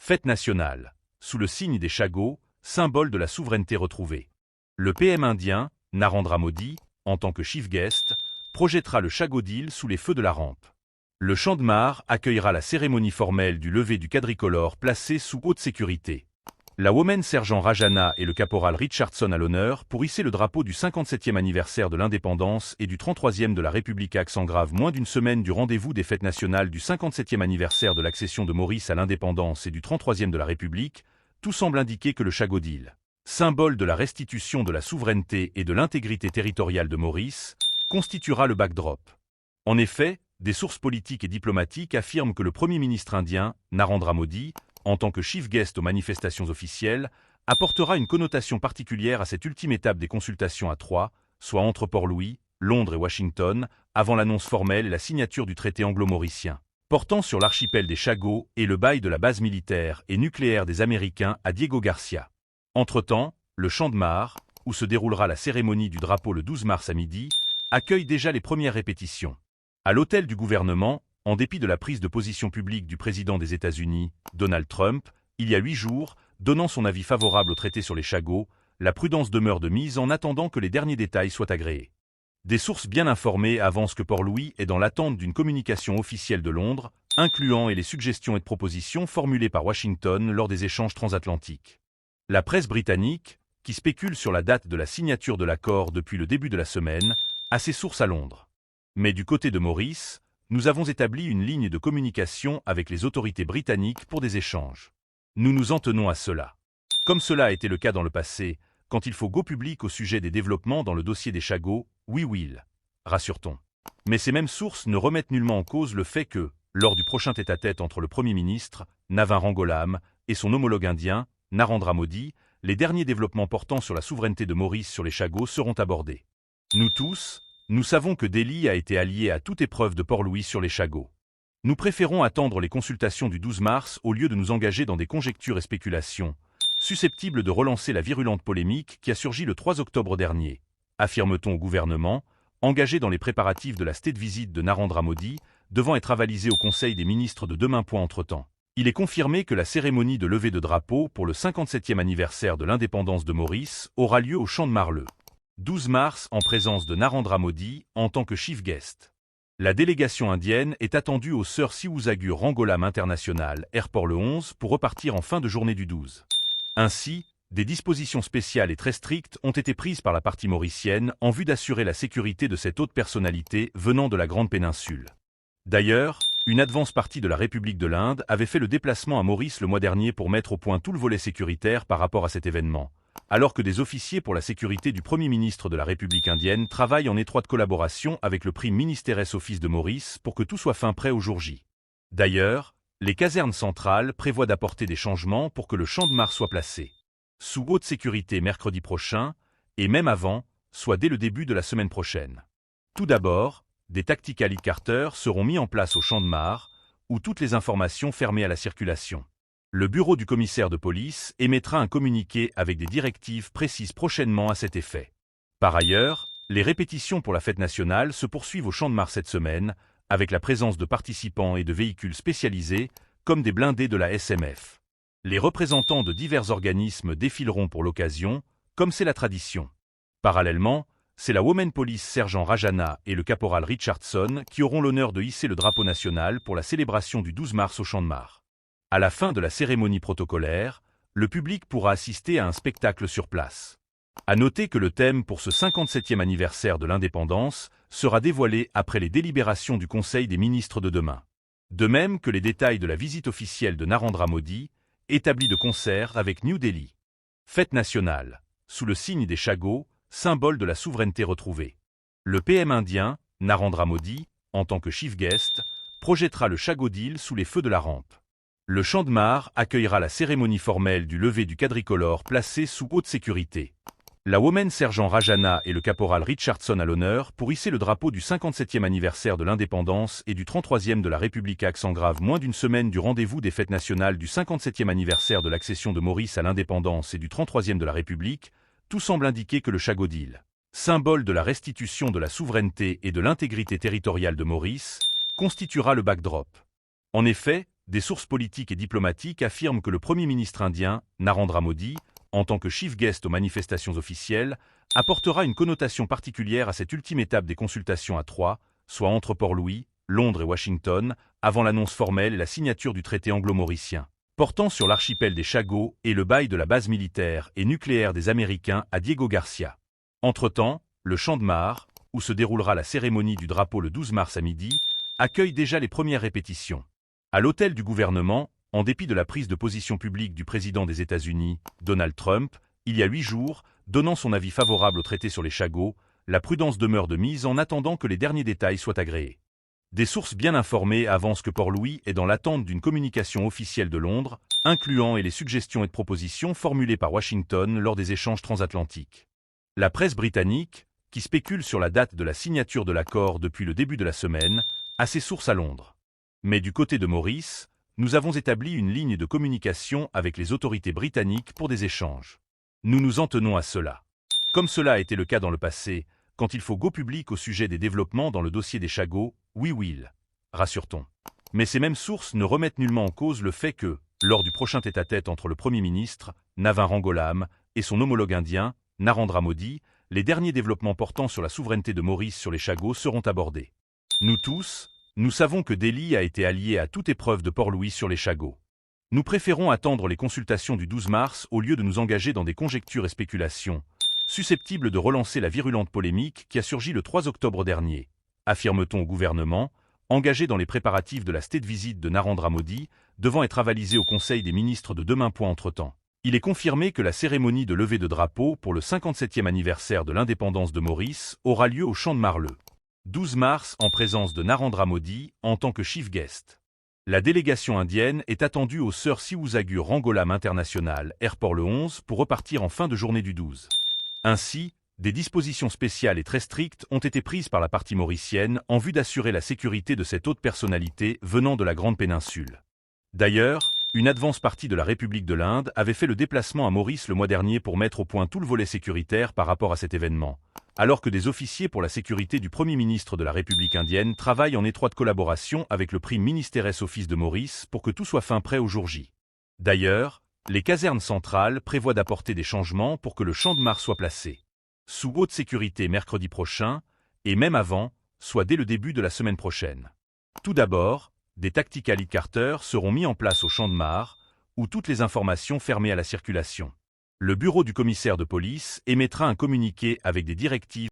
Fête nationale, sous le signe des Chagos, symbole de la souveraineté retrouvée. Le PM indien, Narendra Modi, en tant que chief guest, projettera le Chagodil sous les feux de la rampe. Le Champ de Mars accueillera la cérémonie formelle du lever du quadricolore placé sous haute sécurité. La Women Sergent Rajana et le caporal Richardson à l'honneur pour hisser le drapeau du 57e anniversaire de l'indépendance et du 33e de la République à accent grave moins d'une semaine du rendez-vous des fêtes nationales du 57e anniversaire de l'accession de Maurice à l'indépendance et du 33e de la République, tout semble indiquer que le Chagodil, symbole de la restitution de la souveraineté et de l'intégrité territoriale de Maurice, constituera le backdrop. En effet, des sources politiques et diplomatiques affirment que le Premier ministre indien, Narendra Modi, en tant que chief guest aux manifestations officielles, apportera une connotation particulière à cette ultime étape des consultations à trois, soit entre Port-Louis, Londres et Washington, avant l'annonce formelle et la signature du traité anglo-mauricien, portant sur l'archipel des Chagos et le bail de la base militaire et nucléaire des Américains à Diego Garcia. Entre-temps, le Champ de Mars, où se déroulera la cérémonie du drapeau le 12 mars à midi, accueille déjà les premières répétitions. À l'hôtel du gouvernement, en dépit de la prise de position publique du président des États-Unis, Donald Trump, il y a 8 jours, donnant son avis favorable au traité sur les Chagos, la prudence demeure de mise en attendant que les derniers détails soient agréés. Des sources bien informées avancent que Port-Louis est dans l'attente d'une communication officielle de Londres, incluant les suggestions et propositions formulées par Washington lors des échanges transatlantiques. La presse britannique, qui spécule sur la date de la signature de l'accord depuis le début de la semaine, a ses sources à Londres. Mais du côté de Maurice, nous avons établi une ligne de communication avec les autorités britanniques pour des échanges. Nous nous en tenons à cela. Comme cela a été le cas dans le passé, quand il faut go public au sujet des développements dans le dossier des Chagos, oui will, rassure-t-on. Mais ces mêmes sources ne remettent nullement en cause le fait que, lors du prochain tête-à-tête entre le Premier ministre, Navin Rangolam, et son homologue indien, Narendra Modi, les derniers développements portant sur la souveraineté de Maurice sur les Chagos seront abordés. Nous tous, nous savons que Delhi a été allié à toute épreuve de Port-Louis sur les Chagos. Nous préférons attendre les consultations du 12 mars au lieu de nous engager dans des conjectures et spéculations, susceptibles de relancer la virulente polémique qui a surgi le 3 octobre dernier, affirme-t-on au gouvernement, engagé dans les préparatifs de la state visit de Narendra Modi, devant être avalisé au Conseil des ministres de demain. Entre-temps, il est confirmé que la cérémonie de levée de drapeau pour le 57e anniversaire de l'indépendance de Maurice aura lieu au Champ de Mars le 12 mars en présence de Narendra Modi en tant que chief guest. La délégation indienne est attendue au Sir Siwasagur Rangolam International Airport le 11 pour repartir en fin de journée du 12. Ainsi, des dispositions spéciales et très strictes ont été prises par la partie mauricienne en vue d'assurer la sécurité de cette haute personnalité venant de la Grande Péninsule. D'ailleurs, une advance partie de la République de l'Inde avait fait le déplacement à Maurice le mois dernier pour mettre au point tout le volet sécuritaire par rapport à cet événement, alors que des officiers pour la sécurité du Premier ministre de la République indienne travaillent en étroite collaboration avec le Prime Ministeres Office de Maurice pour que tout soit fin prêt au jour J. D'ailleurs, les casernes centrales prévoient d'apporter des changements pour que le Champ de Mars soit placé sous haute sécurité mercredi prochain, et même avant, soit dès le début de la semaine prochaine. Tout d'abord, des tactical headquarters seront mis en place au Champ de Mars, où toutes les informations fermées à la circulation. Le bureau du commissaire de police émettra un communiqué avec des directives précises prochainement à cet effet. Par ailleurs, les répétitions pour la fête nationale se poursuivent au Champ de Mars cette semaine, avec la présence de participants et de véhicules spécialisés, comme des blindés de la SMF. Les représentants de divers organismes défileront pour l'occasion, comme c'est la tradition. Parallèlement, c'est la Women Police Sergent Rajana et le caporal Richardson qui auront l'honneur de hisser le drapeau national pour la célébration du 12 mars au Champ de Mars. À la fin de la cérémonie protocolaire, le public pourra assister à un spectacle sur place. À noter que le thème pour ce 57e anniversaire de l'indépendance sera dévoilé après les délibérations du Conseil des ministres de demain. De même que les détails de la visite officielle de Narendra Modi, établie de concert avec New Delhi. Fête nationale, sous le signe des Chagos, symbole de la souveraineté retrouvée. Le PM indien, Narendra Modi, en tant que chief guest, projettera le Chagodil sous les feux de la rampe. Le Champ de Mars accueillera la cérémonie formelle du lever du quadricolore placé sous haute sécurité. La Women Sergent Rajana et le caporal Richardson à l'honneur pour hisser le drapeau du 57e anniversaire de l'indépendance et du 33e de la République à accent grave moins d'une semaine du rendez-vous des fêtes nationales du 57e anniversaire de l'accession de Maurice à l'indépendance et du 33e de la République, tout semble indiquer que le Chagodil, symbole de la restitution de la souveraineté et de l'intégrité territoriale de Maurice, constituera le backdrop. En effet, des sources politiques et diplomatiques affirment que le Premier ministre indien, Narendra Modi, en tant que chief guest aux manifestations officielles, apportera une connotation particulière à cette ultime étape des consultations à trois, soit entre Port-Louis, Londres et Washington, avant l'annonce formelle et la signature du traité anglo-mauricien, portant sur l'archipel des Chagos et le bail de la base militaire et nucléaire des Américains à Diego Garcia. Entre-temps, le Champ de Mars, où se déroulera la cérémonie du drapeau le 12 mars à midi, accueille déjà les premières répétitions. À l'hôtel du gouvernement, en dépit de la prise de position publique du président des États-Unis, Donald Trump, il y a 8 jours, donnant son avis favorable au traité sur les Chagos, la prudence demeure de mise en attendant que les derniers détails soient agréés. Des sources bien informées avancent que Port-Louis est dans l'attente d'une communication officielle de Londres, incluant les suggestions et propositions formulées par Washington lors des échanges transatlantiques. La presse britannique, qui spécule sur la date de la signature de l'accord depuis le début de la semaine, a ses sources à Londres. Mais du côté de Maurice, nous avons établi une ligne de communication avec les autorités britanniques pour des échanges. Nous nous en tenons à cela. Comme cela a été le cas dans le passé, quand il faut go public au sujet des développements dans le dossier des Chagos, oui Will, rassure-t-on. Mais ces mêmes sources ne remettent nullement en cause le fait que, lors du prochain tête-à-tête entre le Premier ministre, Navin Rangolam, et son homologue indien, Narendra Modi, les derniers développements portant sur la souveraineté de Maurice sur les Chagos seront abordés. Nous tous, nous savons que Delhi a été allié à toute épreuve de Port-Louis sur les Chagos. Nous préférons attendre les consultations du 12 mars au lieu de nous engager dans des conjectures et spéculations, susceptibles de relancer la virulente polémique qui a surgi le 3 octobre dernier, affirme-t-on au gouvernement, engagé dans les préparatifs de la State Visit de Narendra Modi, devant être avalisé au Conseil des ministres de demain. Entre-temps, il est confirmé que la cérémonie de levée de drapeau pour le 57e anniversaire de l'indépendance de Maurice aura lieu au Champ de Mars le 12 mars en présence de Narendra Modi en tant que chief guest. La délégation indienne est attendue au Sir Siwasagur Rangolam International Airport le 11 pour repartir en fin de journée du 12. Ainsi, des dispositions spéciales et très strictes ont été prises par la partie mauricienne en vue d'assurer la sécurité de cette haute personnalité venant de la Grande Péninsule. D'ailleurs, une advance partie de la République de l'Inde avait fait le déplacement à Maurice le mois dernier pour mettre au point tout le volet sécuritaire par rapport à cet événement, alors que des officiers pour la sécurité du Premier ministre de la République indienne travaillent en étroite collaboration avec le Prime Ministeres Office de Maurice pour que tout soit fin prêt au jour J. D'ailleurs, les casernes centrales prévoient d'apporter des changements pour que le Champ de Mars soit placé sous haute sécurité mercredi prochain, et même avant, soit dès le début de la semaine prochaine. Tout d'abord, des tactical headquarters seront mis en place au Champ de Mars, où toutes les informations fermées à la circulation. Le bureau du commissaire de police émettra un communiqué avec des directives